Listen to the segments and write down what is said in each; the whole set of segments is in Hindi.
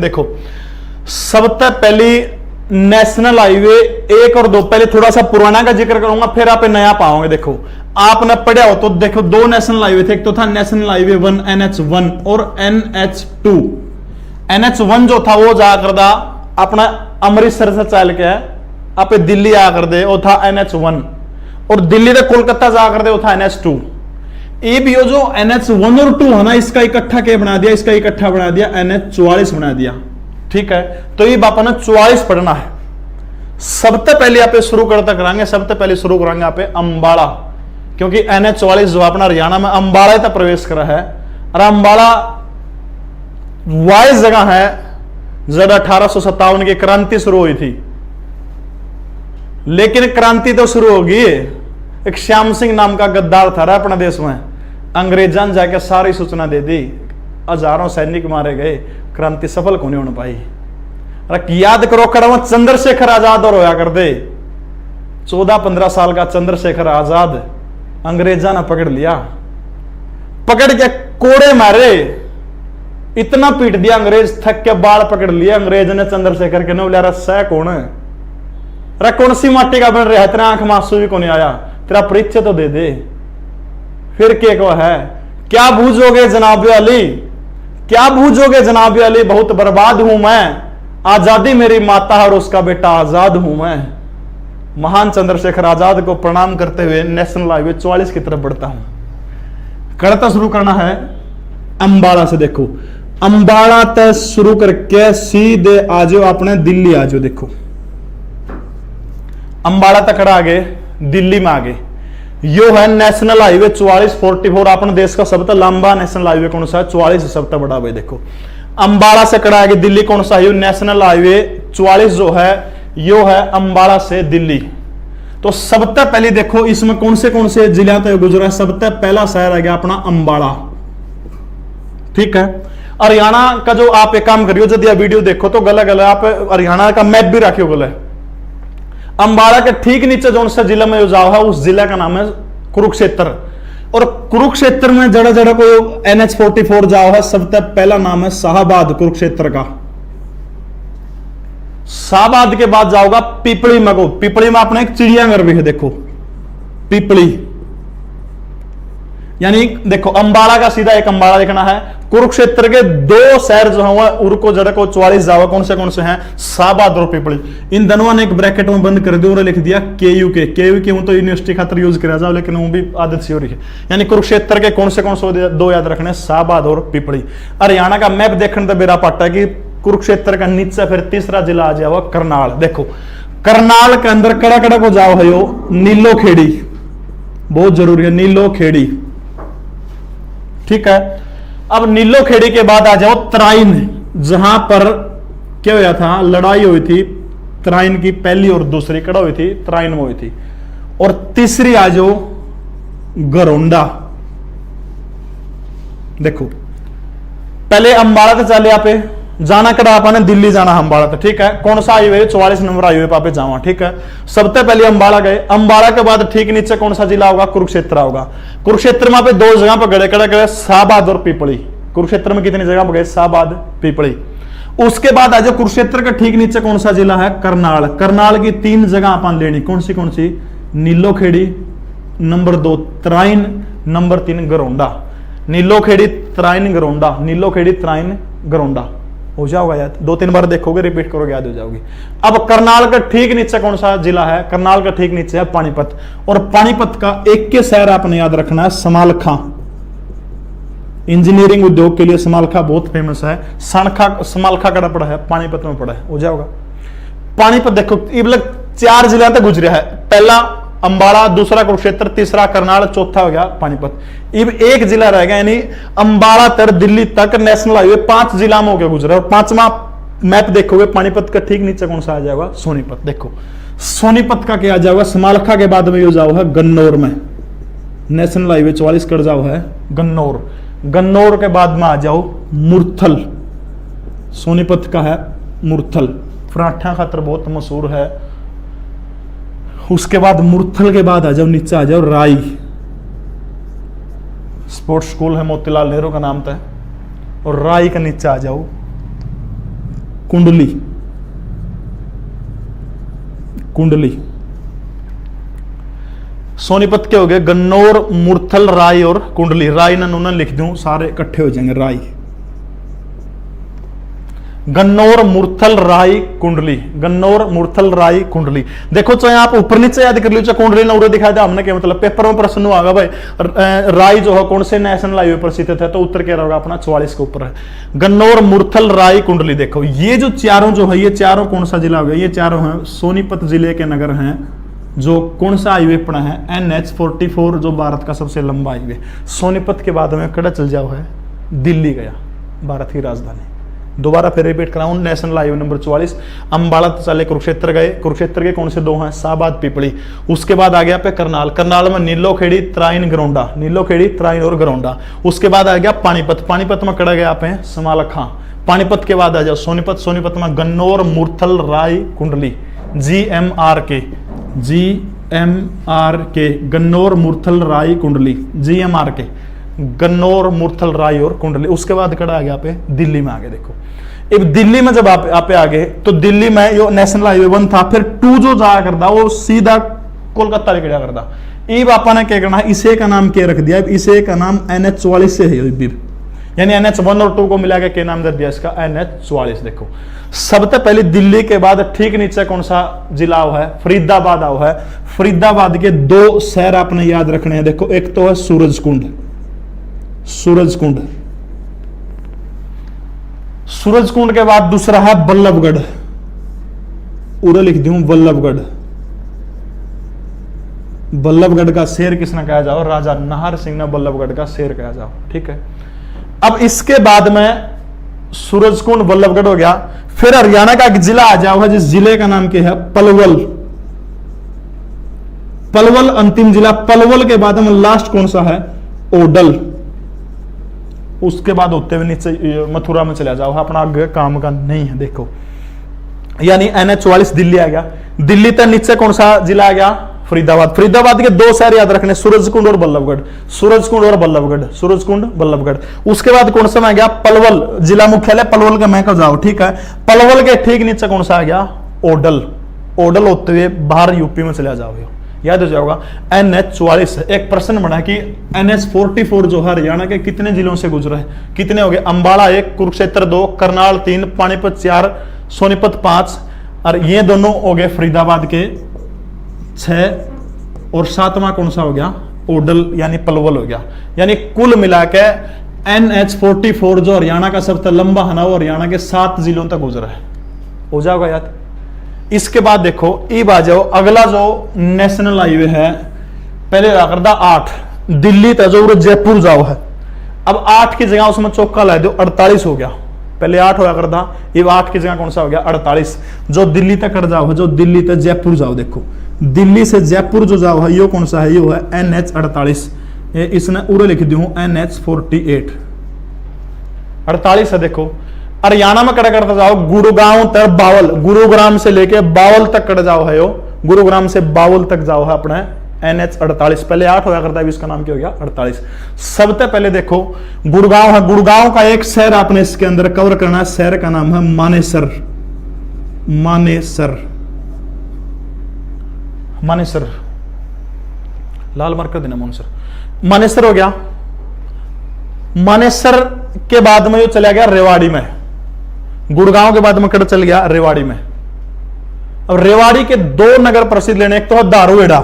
देखो सबसे पहली नेशनल हाईवे 1 और 2, पहले थोड़ा सा पुराना का जिक्र करूंगा फिर आप नया पाओगे। देखो आपने पढ़ा हो तो देखो 2 नेशनल हाईवे थे, एक तो था नेशनल हाईवे 1 NH1 और NH2। NH1 जो था वो जा कर दा अपना अमृतसर से चल के आप दिल्ली आकर दे, वो था NH1, और दिल्ली से कोलकाता जाकर दे वो था NH2। ये भी हो जो NH1 और 2 है ना, इसका इकट्ठा क्या बना दिया, इसका इकट्ठा बना दिया NH44 बना दिया। ठीक है, तो ये बापा ने 44 पढ़ना है। सबसे पहले आप शुरू करता करांगे, सबसे पहले शुरू करांगे आप अंबाला, क्योंकि NH44 जो अपना हरियाणा में अंबाला तक प्रवेश करा है, और अंबाला वाइज जगह है जब 1857 की क्रांति शुरू हुई थी। लेकिन क्रांति तो शुरू होगी, एक श्याम सिंह नाम का गद्दार था अपने देश में, अंग्रेजां ने जाके सारी सूचना दे दी, हजारों सैनिक मारे गए, क्रांति सफल को नहीं होने पाई। याद करो कड़वा चंद्रशेखर आजाद और होया करते, 14-15 साल का चंद्रशेखर आजाद अंग्रेजा ने पकड़ लिया, पकड़ के कोड़े मारे, इतना पीट दिया अंग्रेज, थक के बाल पकड़ लिया अंग्रेज ने चंद्रशेखर के, बोला रस्सा कौन है, रे कौन सी माटी का बन रहा है, तेरा आंख मासू भी को नहीं आया, तेरा परिचय तो दे दे। फिर के को है, क्या बूझोगे जनाब अली, क्या बूझोगे जनाब अली, बहुत बर्बाद हूं मैं, आजादी मेरी माता और उसका बेटा आजाद हूं मैं। महान चंद्रशेखर आजाद को प्रणाम करते हुए नेशनल हाईवे 44 की तरफ बढ़ता हूं। करता शुरू करना है अंबाला से। देखो अंबाला तक शुरू करके सीधे आ जाओ अपने दिल्ली आ जाओ। देखो अंबाला तक आगे दिल्ली में आगे, यो है नेशनल हाईवे 4444, अपने देश का सबसे लंबा नेशनल हाईवे कौन सा है, 44 सबसे बड़ा भाई। देखो अंबाला से कड़ा आगे दिल्ली कौन सा है, नेशनल हाईवे 44 जो है यो है अंबाला से दिल्ली। तो सबसे पहले देखो इसमें कौन से जिला तक गुजरा है, सबसे पहला शहर आ गया अपना अंबाला। ठीक है, हरियाणा का जो आप एक काम करियो, यदि वीडियो देखो तो गला गला आप हरियाणा का मैप भी रखियो गला। अंबाला के ठीक नीचे जो सा जिला में जाओ है, उस जिला का नाम है कुरुक्षेत्र, और कुरुक्षेत्र में जड़ा जड़ा कोई NH44 जाओ है, सबसे पहला नाम है शाहबाद कुरुक्षेत्र का। शाहबाद के बाद जाओगा पिपली में, को पिपली में अपने एक चिड़ियाघर भी है। देखो पिपली, यानी देखो अंबाला का सीधा एक अंबाला देखना है, कुरुक्षेत्र के 2 शहर जो है उनको जड़ा को 44 जावा, कौन से हैं, शाहबाद और पिपली। इन दोनों ने एक ब्रैकेट में बंद कर दिया और लिख दिया KUK हूं तो यूनिवर्सिटी खातर यूज करा जाओ, लेकिन वो भी आदत सी हो रही है। यानी कुरुक्षेत्र के कौन से 2 याद रखने, शाहबाद और पिपली। हरियाणा का मैप देखने तो मेरा पाटा है कि कुरुक्षेत्र का नीचे फिर तीसरा जिला आ जाओ करनाल। देखो करनाल के अंदर कड़ा कड़ा को जाओ है यो नीलो खेड़ी, बहुत जरूरी है नीलो खेड़ी। ठीक है, अब नीलो खेड़ी के बाद आ जाओ तराइन, जहां पर क्या हुआ था, लड़ाई हुई थी, तराइन की पहली और दूसरी कड़ा हुई थी, तराइन में हुई थी। और तीसरी आ जाओ गरोंडा। देखो पहले अंबाला से चले आप जाना कड़ा आपने दिल्ली जाना अंबाला तो। ठीक है, कौन सा हाईवे, 44 नंबर हाईवे पे आप जावा। ठीक है, सबसे पहले अंबाला गए, अंबाला के बाद ठीक नीचे कौन सा जिला होगा, कुरुक्षेत्र होगा। कुरुक्षेत्र में 2 जगह पर गए, कड़ा गए शाहबाद और पिपली। कुरुक्षेत्र में कितनी जगह पर गए, शाहबाद पिपली। उसके बाद आज कुरुक्षेत्र के ठीक नीचे कौन सा जिला है, करनाल। करनाल की 3 जगह अपन लेनी, कौन सी, नीलो खेड़ी, नंबर 2 तराइन, नंबर 3 गरोंडा। नीलो खेड़ी तराइन गरोंडा, नीलो खेड़ी तराइन गरोंडा हो जाओगा याद, 2-3 बार देखोगे, रिपीट करोगे, याद हो जाओगी। अब करनाल का ठीक नीचे कौन सा जिला है, करनाल का ठीक नीचे है पानीपत, और पानीपत का एक के शहर आपने याद रखना है, समालखा। इंजीनियरिंग उद्योग के लिए समालखा बहुत फेमस है। समालखा कड़ा पड़ा है, पानीपत में पड़ा है, हो जाओगा। पानीपत देखो ये मतलब 4 जिला तक गुजरा है, पहला अंबाला, दूसरा कुरुक्षेत्र, तीसरा करनाल, चौथा हो गया पानीपत। अब एक जिला रह गया, यानी अंबाला तर दिल्ली तक नेशनल हाईवे 5 जिला में हो गया गुजरा। और 5वां मैप देखोगे पानीपत का ठीक नीचे कौन सा आ जाएगा, सोनीपत। देखो सोनीपत का क्या आ जाएगा, समालखा के बाद में यो जाओ है गन्नौर में, नेशनल हाईवे 44 कर जाओ है गन्नौर। गन्नौर के बाद में आ जाओ मुरथल, सोनीपत का है मुरथल, पराठा खातर बहुत मशहूर है। उसके बाद मुरथल के बाद आ जाओ नीचे आ जाओ राई, स्पोर्ट्स स्कूल है मोतीलाल नेहरू का नाम था। और राई के नीचे आ जाओ कुंडली, कुंडली। सोनीपत के हो गए गन्नौर, मुरथल, राय और कुंडली। राय ना नूना लिख दूं, सारे इकट्ठे हो जाएंगे। राय, गन्नौर, मुरथल, राय, कुंडली। गन्नौर, मुरथल, राय, कुंडली। देखो चाहे आप ऊपर नीचे याद कर लो, चाहे कुंडली ना उरे दिखाया था हमने, क्या मतलब पेपर में प्रश्न आगा भाई राय जो है कौन से नेशनल हाईवे पर स्थित है, तो उत्तर क्या होगा अपना 44 के ऊपर है। गन्नौर, मुरथल, राय, कुंडली। देखो ये जो चारों जो है, ये चारों कौन सा जिला हो गया, ये चारों हैं सोनीपत जिले के नगर हैं, जो कौन सा हाईवे पड़ा है, NH44, जो भारत का सबसे लंबा हाईवे। सोनीपत के बाद में कड़ा चल जाओ है दिल्ली गया, भारत की राजधानी। दोबारा फिर रिपीट कराऊं, नेशनल हाईवे नंबर 44, अंबाला चले कुरुक्षेत्र गए, कुरुक्षेत्र के कौन से दो हैं, शाहबाद, पिपली। उसके बाद आ गया पे करनाल, करनाल में नीलो खेड़ी, त्राइन, गरौंडा, नीलो खेड़ी, त्राइन और गरौंडा। उसके बाद आ गया पानीपत, पानीपत में कड़ा गया पे समालखा। पानीपत के बाद आ जाओ सोनीपत, सोनीपत में गन्नौर, मुरथल, राय, कुंडली। GMRK, GMRK, गन्नौर, मुरथल, राय, कुंडली। GMRK, गन्नौर, मुरथल, राय और कुंडली। उसके बाद कड़ा आ गया पे दिल्ली में आ गए। देखो अब दिल्ली में जब आप आ गए, तो दिल्ली में यो नेशनल हाईवे 1 था, फिर 2 जो जाया करता वो सीधा कोलकाता लेके जाया करता। अब आपा ने क्या करना है, इसे का नाम क्या रख दिया, इसे का नाम NH44 से है, यानी NH1 और 2 को मिला के क्या नाम दे दिया इसका, NH44। देखो सबसे पहले दिल्ली के बाद ठीक नीचे कौन सा जिला है, फरीदाबाद आओ है। फरीदाबाद के 2 शहर आपने याद रखने हैं। देखो एक तो है सूरजकुंड, सूरजकुंड, सूरजकुंड के बाद दूसरा है बल्लभगढ़, उरे लिख दूं बल्लभगढ़। बल्लभगढ़ का शेर किसने कहा जाओ, राजा नाहर सिंह ने बल्लभगढ़ का शेर कहा जाओ, ठीक है। अब इसके बाद में सूरजकुंड, बल्लभगढ़ हो गया, फिर हरियाणा का एक जिला आ जाओ है, जिस जिले का नाम क्या है, पलवल। पलवल अंतिम जिला। पलवल के बाद में लास्ट कौन सा है, ओडल। उसके बाद होते हुए नीचे मथुरा में चला जाओ, अपना आगे काम का नहीं है। देखो यानी NH44 दिल्ली आ गया, दिल्ली तक नीचे कौन सा जिला आ गया, फरीदाबाद। फरीदाबाद के 2 शहर याद रखने, सूरजकुंड और बल्लभगढ़, सूरजकुंड और बल्लभगढ़, सूरजकुंड, बल्लभगढ़। उसके बाद कौन सा आ गया, पलवल, जिला मुख्यालय पलवल का मैं जाओ, ठीक है। पलवल के ठीक नीचे कौन सा आ गया, ओडल। ओडल होते हुए बाहर यूपी में चला जाओगे, याद हो जाएगा। NH44। एक प्रश्न बना कि NH44 जो है हरियाणा के कितने जिलों से गुजरा है, कितने हो गए, अंबाला 1, कुरुक्षेत्र 2, करनाल 3, पानीपत 4, सोनीपत 5, और ये दोनों हो गए फरीदाबाद के 6, और 7वां कौन सा हो गया, ओडल यानी पलवल हो गया। यानी कुल मिलाकर NH44 जो हरियाणा का सबसे लंबा है ना, वो हरियाणा के 7 जिलों तक गुजरा है, हो जाएगा याद। इसके बाद देखो अब आ जाओ, अगला जो नेशनल हाईवे है, पहले करता 8 दिल्ली तक जो जयपुर जाओ है। अब 8 की जगह उसमें चौका ला दो, 48 हो गया। पहले 8 होया करता, अब 8 की जगह कौन सा हो गया, 48। जो दिल्ली तक कर जाओ है, जो दिल्ली तक जयपुर जाओ। देखो दिल्ली से जयपुर जो जाओ है, यो कौन सा है, यो है NH48। इसने उरे लिख दूं NH48, 48 है। देखो हरियाणा में कड़ा करता जाओ, गुरुगांव तक बावल, गुरुग्राम से लेके बावल तक कड़ जाओ है, यो गुरुग्राम से बावल तक जाओ है अपने NH48। पहले 8 होया करता है, इसका नाम क्या हो गया, 48। सबसे पहले देखो गुड़गांव है, गुड़गांव का एक शहर आपने इसके अंदर कवर करना है, शहर का नाम है मानेसर। मानेसर, मानेसर, लाल मार्कर देना, मानेसर। मानेसर हो गया। मानेसर के बाद में ये चला गया रेवाड़ी में, गुड़गांव के बाद में कड़ चल गया रेवाड़ी में। अब रेवाड़ी के 2 नगर प्रसिद्ध लेने, एक तो है दारूहेड़ा,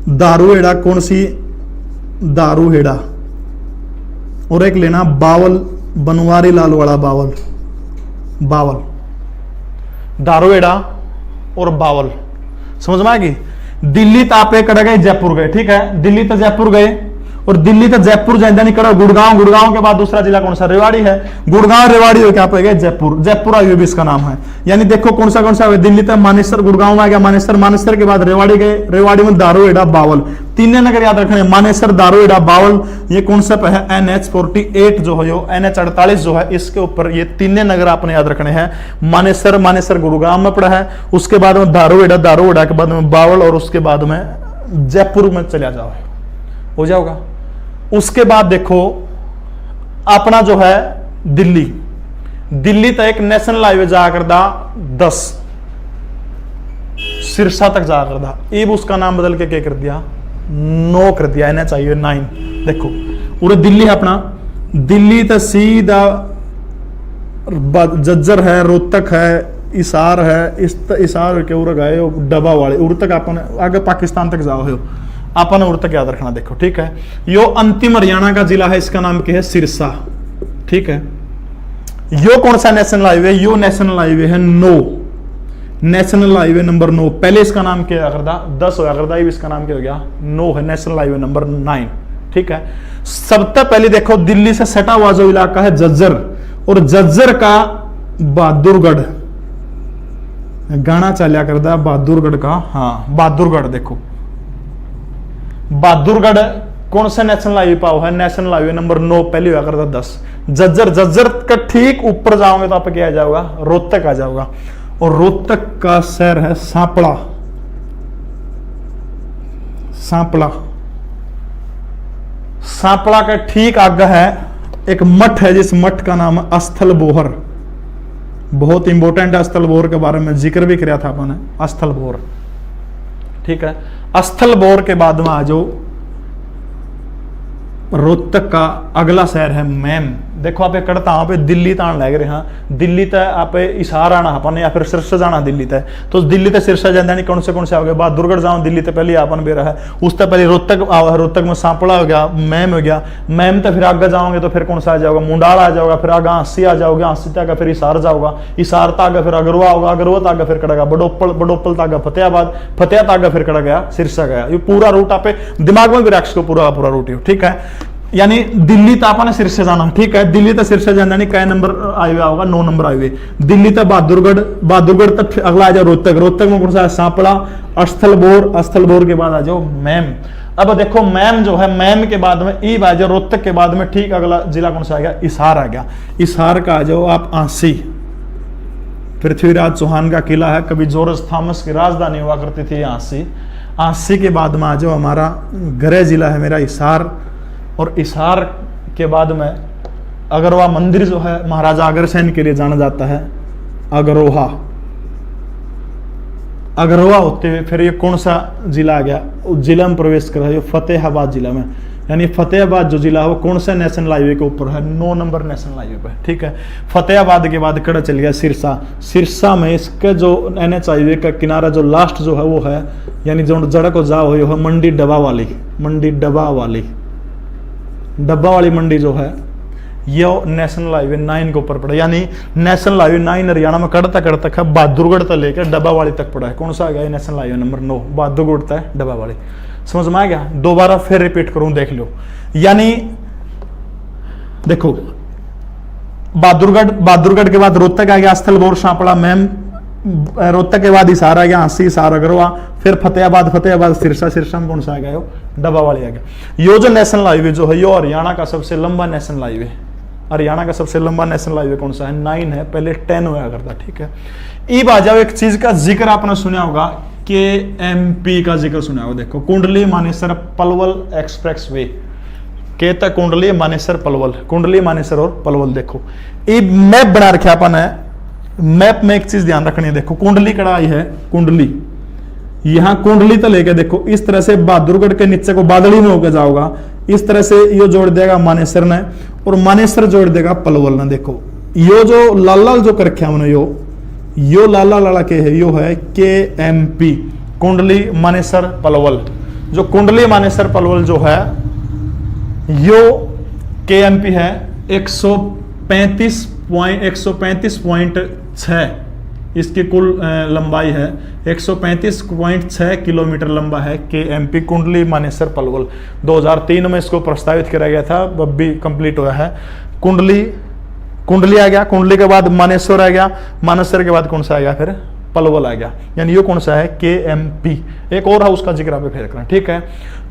दारूहेड़ा कौन सी, दारूहेड़ा, और एक लेना बावल, बनवारी लाल वाला बावल, बावल, दारूहेड़ा और बावल, समझ में आएगी। दिल्ली तापे कड़ गए, जयपुर गए, ठीक है, दिल्ली तो जयपुर गए, और दिल्ली तक जयपुर जाइंदा नहीं करो, गुड़गांव, गुड़गांव के बाद दूसरा जिला कौन सा, रेवाड़ी है। गुड़गांव रेवाड़ी हो क्या पे जयपुर, जयपुर आयु भी इसका नाम है। यानी देखो कौन सा दिल्ली तक मानेसर, गुड़गांव में आ गया मानेसर, मानेसर के बाद रेवाड़ी गए, रेवाड़ी में दारूहेड़ा, बावल, 3 नगर याद रखने, मानेसर, दारूहेड़ा, बावल। ये कौन सा है, NH48 जो है, NH48 जो है, इसके ऊपर ये 3 नगर आपने याद रखने हैं। मानेसर, मानेसर गुड़गांव में पड़ा है, उसके बाद में दारूहेड़ा, दारूहेड़ा के बाद में बावल, और उसके बाद में जयपुर में चला जाओ, हो जाओगा। उसके बाद देखो अपना जो है दिल्ली, दिल्ली तक एक नेशनल हाईवे जा कर दा 10, सिरसा तक जा कर दा, अब उसका नाम बदल के क्या कर दिया 9 कर दिया, NH हाईवे 9। देखो पूरे दिल्ली है अपना, दिल्ली तक सीधा जज्जर है, रोहतक है, इसार है, इसार के उर गए डबा वाले उर तक अपन आगे पाकिस्तान तक जाओ हो, अपन उर तक याद रखना। देखो ठीक है, यो अंतिम हरियाणा का जिला है, इसका नाम क्या है सिरसा। ठीक है, यो कौन सा नेशनल हाईवे, यो नेशनल हाईवे है 9, नेशनल हाईवे नंबर 9। पहले इसका नाम क्या करता 10 होया करता, इसका नाम क्या हो गया 9 है, नेशनल हाईवे नंबर 9। ठीक है, सबसे पहले देखो दिल्ली से सटा हुआ जो इलाका है जज्जर, और जज्जर का बहादुरगढ़ गाना चलिया करता बहादुरगढ़ का, हाँ बहादुरगढ़। देखो बहादुरगढ़ कौन सा नेशनल हाईवे पाओ है, नेशनल हाईवे नंबर 9, पहले हुआ करता 10। जज्जर, जज्जर का ठीक ऊपर जाओगे तो आप क्या आ जाओगा रोहतक आ जाओगा, और रोहतक का शहर है सांपला। सांपला, सांपला का ठीक आगे है एक मठ है, जिस मठ का नाम है अस्थल बोहर। बहुत इंपॉर्टेंट है, अस्थल बोहर के बारे में जिक्र भी किया था अपन ने, अस्थल बोहर। ठीक है, अस्थल बोहर के बाद में आ जाओ रोहतक का अगला शहर है मैम। देखो आप कड़ता वहां पे दिल्ली तान लग रहे हैं, दिल्ली तक आप इशार आना अपन या फिर सिरसा जाना दिल्ली तक, तो दिल्ली तक सिरसा जाना नहीं, कौन से आओगे बहादुरगढ़ जाओ दिल्ली तक पहले अपन बेरा है, उससे पहले रोहतक आओ, रोहतक में सांपड़ा हो गया, मैम हो गया, मैम तो फिर आगे जाओगे तो फिर कौन सा आ जाओगा मुंडाल आ जाओगा, फिर आगे हांसी आ जाओगे, हांसी तक फिर इसार जाओगा, इसार तक फिर अगरवा होगा, अगरवा तक फिर कड़ा गया बडोपल, बडोपल तक फतेहाबाद, फतेहा तक फिर कड़ा गया सिरसा गया। ये पूरा रूट आप दिमाग में भी रख को पूरा पूरा रूट। ठीक है, यानी दिल्ली तक आपने सिरसा जाना। ठीक है, दिल्ली तक सिरसा जाना नहीं, कै नंबर हाईवे होगा 9 नंबर हाईवे। दिल्ली तक बहादुरगढ़, बहादुरगढ़ तक अगला आ जाओ रोहतक, रोहतक में कौन सा सांपड़ा, अस्थल बोर, अस्थल बोर के बाद आ जाओ मैम। अब देखो मैम जो है, मैम के बाद में ई आ जाओ, रोहतक के बाद में ठीक अगला जिला कौन सा आ गया इसार आ गया, इसार का आ जाओ आप आंसी। पृथ्वीराज चौहान का किला है, कभी जॉर्ज थॉमस की राजधानी हुआ करती थी आंसी। आंसी के बाद में आ जाओ हमारा गृह जिला है मेरा इसार, और इसार के बाद में अगरवा मंदिर जो है महाराजा अग्रसेन के लिए जाना जाता है, अगरोहा। अगरोहा होते हुए फिर ये कौन सा जिला आ गया, जिला में प्रवेश कर रहा है फतेहाबाद जिला में, यानी फतेहाबाद जो जिला है वो कौन सा नेशनल हाईवे के ऊपर है 9 नंबर नेशनल हाईवे पे। ठीक है, फतेहाबाद के बाद कड़ा चल गया सिरसा। सिरसा में इसके जो NH हाईवे का किनारा जो लास्ट जो है वो है, यानी जो जड़ा को जा हो है मंडी डबा वाली, मंडी डबा वाली, डब्बा वाली मंडी जो है ये नेशनल हाईवे 9 के ऊपर पड़ा, यानी नेशनल हाईवे 9 हरियाणा में कड़ता कड़ता है बहादुरगढ़ तक लेकर डब्बा वाली तक पड़ा है। कौन सा आ गया नेशनल हाईवे नंबर 9, बहादुरगढ़ तक डब्बा वाली। समझ में आ गया, दोबारा फिर रिपीट करूं देख लो। यानी देखो बहादुरगढ़, बहादुरगढ़ के बाद रोहतक आ गया, अस्थल बोर, सांपड़ा, मैम, रोहतक के बाद हिसार आ गया, हांसी, हिसार, अगरवा, फिर फतेहाबाद, फतेहाबाद सिरसा, सिरसा में कौन सा आ गया डब्बा वाली आ गया। यो जो नेशनल हाईवे जो है यो हरियाणा का सबसे लंबा नेशनल हाईवे, हरियाणा का सबसे लंबा नेशनल हाईवे कौन सा है 9 है, पहले 10 हुआ करता। ठीक है, अब आ जाओ एक चीज का जिक्र आपने सुना होगा, KMP का जिक्र सुना होगा। देखो कुंडली मानेसर पलवल एक्सप्रेस वे, कहता कुंडली मानेसर पलवल, कुंडली मानेसर और पलवल। देखो ये मैप बना रखा अपन है, मैप में एक चीज ध्यान रखनी है। देखो कुंडली कड़ाई है, कुंडली यहां कुंडली तो लेके देखो इस तरह से बहादुरगढ़ के नीचे को बादली में होकर जाओगा, इस तरह से यो जोड़ देगा मानेसर ने, और मानेसर जोड़ देगा पलवल ने। देखो यो जो लाल लाल जो कर रखे हमने यो लाला लाला के है, यो है KMP, कुंडली मानेसर पलवल। जो कुंडली मानेसर पलवल जो है यो KMP है 135.6 इसकी कुल लंबाई है 135.6 किलोमीटर लंबा है KMP, कुंडली मानेसर पलवल। 2003 में इसको प्रस्तावित किया गया था, अब भी कंप्लीट हुआ है। कुंडली आ गया, कुंडली के बाद मानेसर आ गया, मानेसर के बाद कौन सा आ गया फिर पलवल आ गया, यानी ये कौन सा है KMP। एक और है उसका जिक्र आप फिर करें। ठीक है,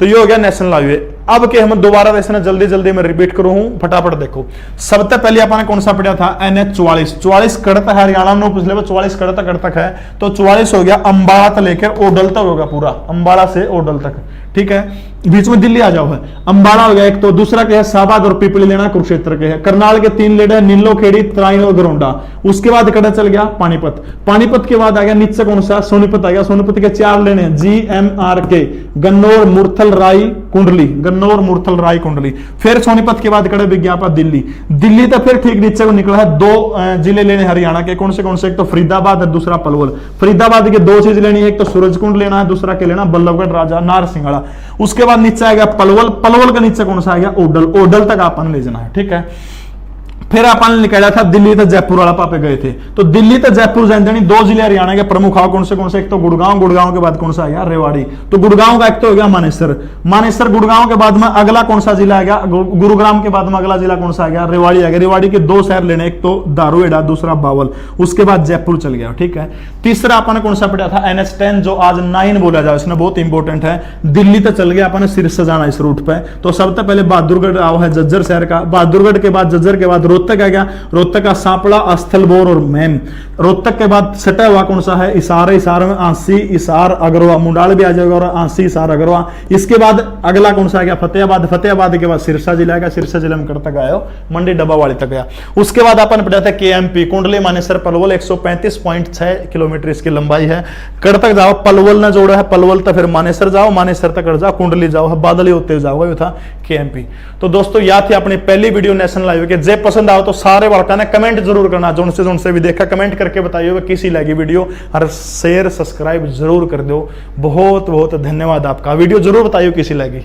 तो ये हो गया नेशनल हाईवे। अब के हम दोबारा इसने जल्दी जल्दी में रिपीट करूं फटाफट देखो। सबसे पहले अपन कौन सा पढ़ा था, NH 44 कड़ तक हरियाणा में पिछले 44 कड़ तक है, तो 44 हो गया अंबाला तक लेकर ओडल तक होगा, पूरा अंबाला से ओडल तक, ठीक है। बीच में दिल्ली आ जाओ है, अंबाला हो गया एक, तो दूसरा क्या है साबाद और पिपली लेना कुरुक्षेत्र के है। करनाल के 3 लेडर नीलो खेड़ी त्राइन और गरोंडा। उसके बाद कड़ा चल गया पानीपत, पानीपत के बाद आ गया नीचे कौन सा सोनीपत आ गया, सोनीपत के 4 लेने GMRK गन्नौर मुरथल राई कुंडली, गन्नौर मुरथल राई कुंडली। फिर सोनीपत के बाद कड़े विज्ञापन दिल्ली, दिल्ली तो फिर ठीक नीचे को निकला है। 2 जिले लेने हरियाणा के, कौन से एक तो फरीदाबाद और दूसरा पलवल। फरीदाबाद के 2 चीज लेनी है, एक तो सूरजकुंड लेना है, दूसरा क्या लेना बल्लभगढ़ राजा नारसिंगड़ा। उसके बाद नीचे आएगा पलवल, पलवल का नीचे कौन सा आ गया ओडल, ओडल तक अपन ले जाना है, ठीक है। फिर अपन निकाला था दिल्ली तक जयपुर वाला पापे गए थे, तो दिल्ली तक जयपुर जानी 2 जिले हरियाणा के प्रमुख आओ कौन से एक तो गुड़गांव, गुड़गांव के बाद कौन सा आ गया रेवाड़ी। तो गुड़गांव का एक तो हो गया मानेसर, मानेसर गुड़गांव के बाद में अगला कौन सा जिला आ गया, गुरुग्राम के बाद में अगला जिला कौन सा आ गया रेवाड़ी आ गया। रेवाड़ी के 2 शहर लेने, एक तो दारूहेड़ा दूसरा बावल। उसके बाद जयपुर चल गया, ठीक है। तीसरा अपन कौन सा पढ़ा था NH 10 जो आज 9 बोला जाए, इसमें बहुत इंपॉर्टेंट है। दिल्ली तक चल गया अपन सिरसा जाना इस रूट पे, तो सबसे पहले बहादुरगढ़ आओ है जज्जर शहर का, बहादुरगढ़ के बाद जज्जर के बाद रोहतक आ गया, रोहतक का सांपड़ा स्थलबोर और मैन। रोहतक के बाद सटा हुआ कौन सा है इसार, इसार में आंसी इसार अगरवा, मुंडाल भी आ जाएगा और आंसी इसार अगरवा। इसके बाद अगला कौन सा आ गया फतेहाबाद, फतेहाबाद के बाद सिरसा जिला आएगा, सिरसा जिला में तक आया मंडी डब्बावाली तक गया। उसके बाद अपन पढ़ा था KMP कुंडली मानेसर पलवल 135.6 किलोमीटर इसकी लंबाई है। कड़ तक जाओ पलवल ने जोड़ा है, पलवल तक फिर मानेसर जाओ, मानेसर तक कड़ जाओ, कुंडली जाओ, बादल ही होते जाओ, ये था KMP। तो दोस्तों यह थी अपनी पहली वीडियो नेशनल हाईवे के। जे पसंद आओ तो सारे बालका ने कमेंट जरूर करना, जो से भी देखा कमेंट करके बताइए कैसी लगी वीडियो, और शेयर सब्सक्राइब जरूर कर दो। बहुत बहुत धन्यवाद आपका, वीडियो जरूर बताइए कैसी लगी।